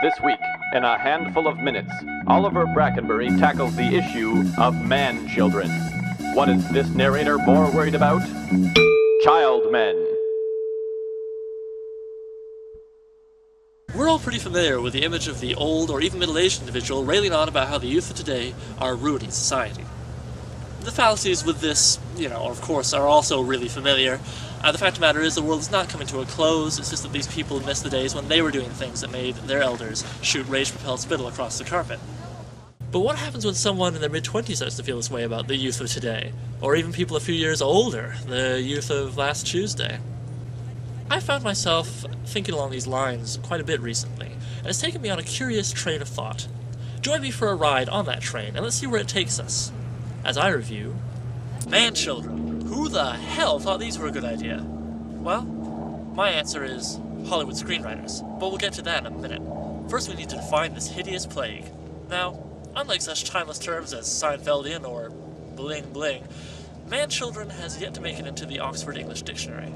This week, in a handful of minutes, Oliver Brackenbury tackles the issue of manchildren. What is this narrator more worried about? Child men. We're all pretty familiar with the image of the old or even middle-aged individual railing on about how the youth of today are ruining society. The fallacies with this, of course, are also really familiar. The fact of the matter is the world is not coming to a close, it's just that these people miss the days when they were doing things that made their elders shoot rage-propelled spittle across the carpet. But what happens when someone in their mid-20s starts to feel this way about the youth of today? Or even people a few years older, the youth of last Tuesday? I found myself thinking along these lines quite a bit recently, and it's taken me on a curious train of thought. Join me for a ride on that train, and let's see where it takes us, as I review Manchildren. Who the hell thought these were a good idea? Well, my answer is Hollywood screenwriters, but we'll get to that in a minute. First we need to define this hideous plague. Now, unlike such timeless terms as Seinfeldian or bling bling, Manchildren has yet to make it into the Oxford English Dictionary.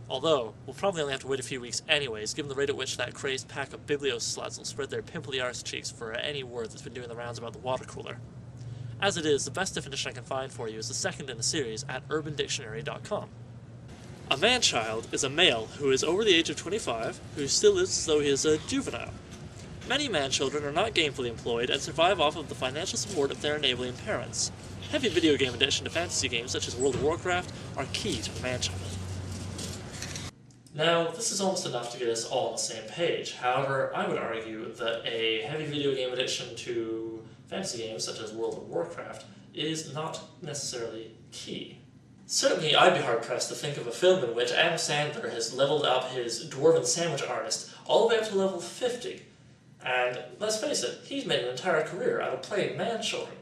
Although, we'll probably only have to wait a few weeks anyways, given the rate at which that crazed pack of bibliosluts will spread their pimply arse cheeks for any word that's been doing the rounds about the water cooler. As it is, the best definition I can find for you is the second in the series at urbandictionary.com. A manchild is a male who is over the age of 25, who still lives as though he is a juvenile. Many manchildren are not gainfully employed and survive off of the financial support of their enabling parents. Heavy video game addiction to fantasy games such as World of Warcraft are key to a manchild. Now, this is almost enough to get us all on the same page. However, I would argue that a heavy video game addiction to fantasy games such as World of Warcraft is not necessarily key. Certainly, I'd be hard-pressed to think of a film in which Adam Sandler has leveled up his dwarven sandwich artist all the way up to level 50. And, let's face it, he's made an entire career out of playing manchildren.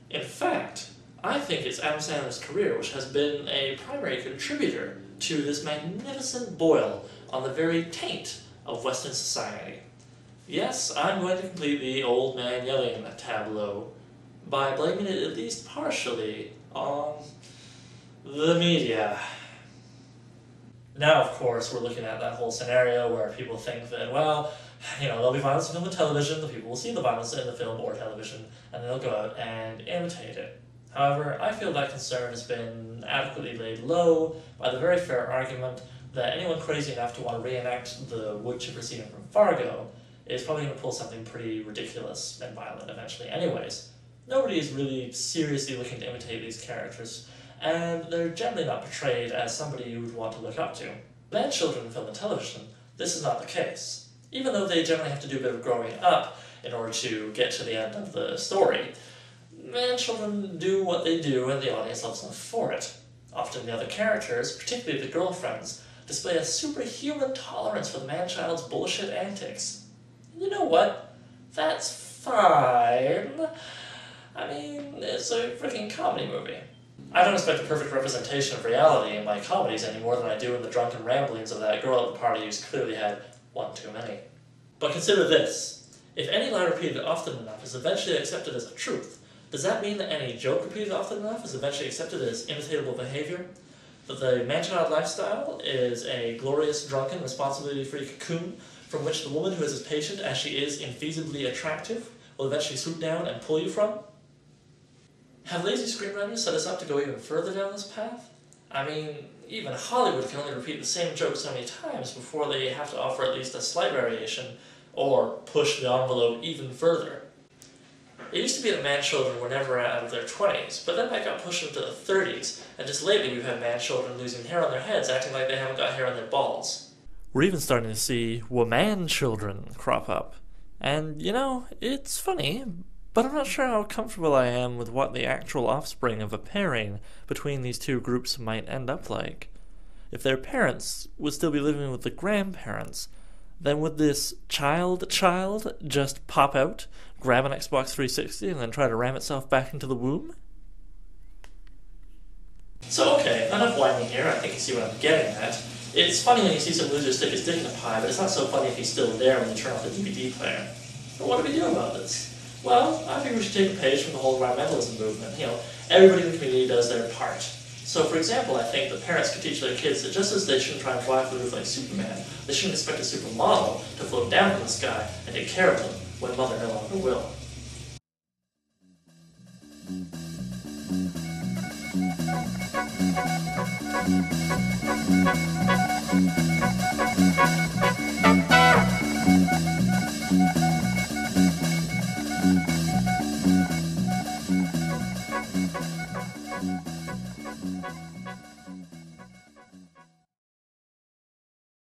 In fact, I think it's Adam Sandler's career which has been a primary contributor to this magnificent boil on the very taint of Western society. Yes, I'm going to complete the old man yelling tableau by blaming it at least partially on the media. Now, of course, we're looking at that whole scenario where people think that, well, there'll be violence in film and television, the people will see the violence in the film or television, and they'll go out and imitate it. However, I feel that concern has been adequately laid low by the very fair argument that anyone crazy enough to want to reenact the wood chipper scene from Fargo is probably going to pull something pretty ridiculous and violent eventually anyways. Nobody is really seriously looking to imitate these characters, and they're generally not portrayed as somebody you would want to look up to. Manchildren in film and television, this is not the case. Even though they generally have to do a bit of growing up in order to get to the end of the story, manchildren do what they do and the audience loves them for it. Often the other characters, particularly the girlfriends, display a superhuman tolerance for the manchild's bullshit antics. And you know what? That's fine. I mean, it's a freaking comedy movie. I don't expect a perfect representation of reality in my comedies any more than I do in the drunken ramblings of that girl at the party who's clearly had one too many. But consider this. If any lie repeated often enough is eventually accepted as a truth, does that mean that any joke repeated often enough is eventually accepted as imitatable behavior? That the manchild lifestyle is a glorious, drunken, responsibility-free cocoon from which the woman who is as patient as she is infeasibly attractive will eventually swoop down and pull you from? Have lazy screenwriters set us up to go even further down this path? I mean, even Hollywood can only repeat the same joke so many times before they have to offer at least a slight variation or push the envelope even further. It used to be that manchildren were never out of their 20s, but then that got pushed into the 30s, and just lately we've had manchildren losing hair on their heads acting like they haven't got hair on their balls. We're even starting to see woman-children crop up. And, it's funny, but I'm not sure how comfortable I am with what the actual offspring of a pairing between these two groups might end up like. If their parents would still be living with the grandparents, then would this child just pop out, grab an Xbox 360, and then try to ram itself back into the womb? So okay, enough whining here, I think you see what I'm getting at. It's funny when you see some loser stick his dick in a pie, but it's not so funny if he's still there when you turn off the DVD player. But what do we do about this? Well, I think we should take a page from the whole environmentalism movement. Everybody in the community does their part. So, for example, I think the parents could teach their kids that just as they shouldn't try and fly through the roof like Superman, they shouldn't expect a supermodel to float down from the sky and take care of them when mother no longer will.